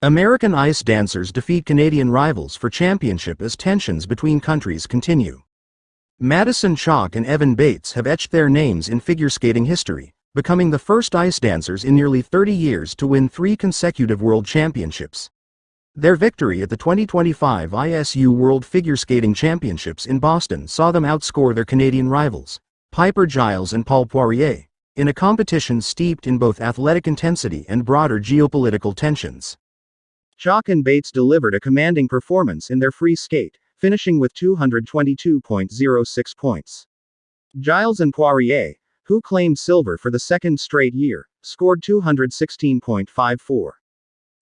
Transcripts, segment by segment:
American ice dancers defeat Canadian rivals for championship as tensions between countries continue. Madison Chock and Evan Bates have etched their names in figure skating history, becoming the first ice dancers in nearly 30 years to win 3 consecutive world championships. Their victory at the 2025 ISU World Figure Skating Championships in Boston saw them outscore their Canadian rivals, Piper Giles and Paul Poirier, in a competition steeped in both athletic intensity and broader geopolitical tensions. Chock and Bates delivered a commanding performance in their free skate, finishing with 222.06 points. Giles and Poirier, who claimed silver for the second straight year, scored 216.54.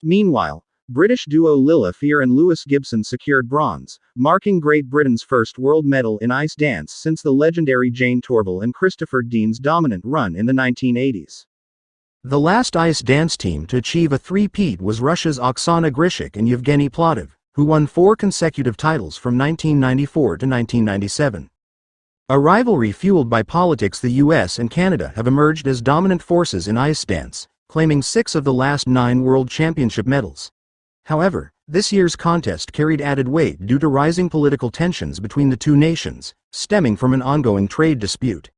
Meanwhile, British duo Lila Fear and Lewis Gibson secured bronze, marking Great Britain's first world medal in ice dance since the legendary Jane Torvill and Christopher Dean's dominant run in the 1980s. The last ice dance team to achieve a three-peat was Russia's Oksana Grishik and Yevgeny Plotov, who won 4 consecutive titles from 1994 to 1997. A rivalry fueled by politics. The US and Canada have emerged as dominant forces in ice dance, claiming 6 of the last 9 World Championship medals. However, this year's contest carried added weight due to rising political tensions between the two nations, stemming from an ongoing trade dispute.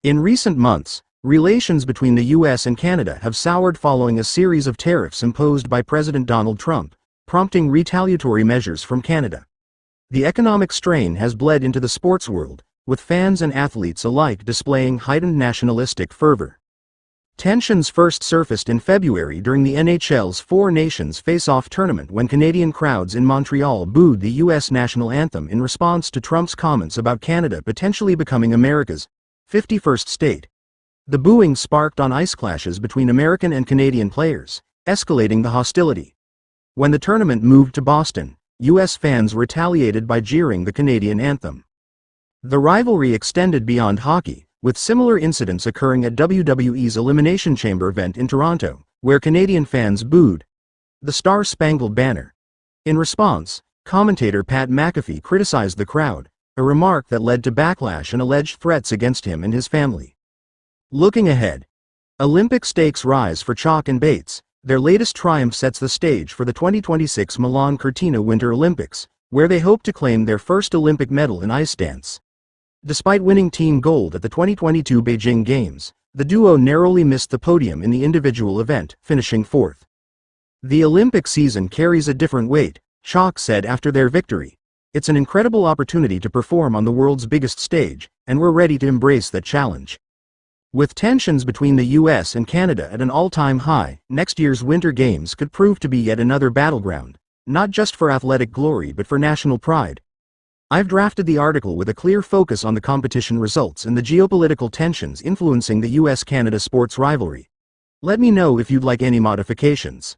In recent months, relations between the US and Canada have soured following a series of tariffs imposed by President Donald Trump, prompting retaliatory measures from Canada. The economic strain has bled into the sports world, with fans and athletes alike displaying heightened nationalistic fervor. Tensions first surfaced in February during the NHL's Four Nations Face-Off tournament when Canadian crowds in Montreal booed the US national anthem in response to Trump's comments about Canada potentially becoming America's 51st state. The booing sparked on ice clashes between American and Canadian players, escalating the hostility. When the tournament moved to Boston, US fans retaliated by jeering the Canadian anthem. The rivalry extended beyond hockey, with similar incidents occurring at WWE's Elimination Chamber event in Toronto, where Canadian fans booed the Star-Spangled Banner. In response, commentator Pat McAfee criticized the crowd, a remark that led to backlash and alleged threats against him and his family. Looking ahead, Olympic stakes rise for Chock and Bates. Their latest triumph sets the stage for the 2026 Milan Cortina Winter Olympics, where they hope to claim their first Olympic medal in ice dance. Despite winning team gold at the 2022 Beijing Games, the duo narrowly missed the podium in the individual event, finishing 4th. "The Olympic season carries a different weight," Chock said after their victory. "It's an incredible opportunity to perform on the world's biggest stage, and we're ready to embrace that challenge." With tensions between the US and Canada at an all-time high, next year's Winter Games could prove to be yet another battleground, not just for athletic glory but for national pride. I've drafted the article with a clear focus on the competition results and the geopolitical tensions influencing the US-Canada sports rivalry. Let me know if you'd like any modifications.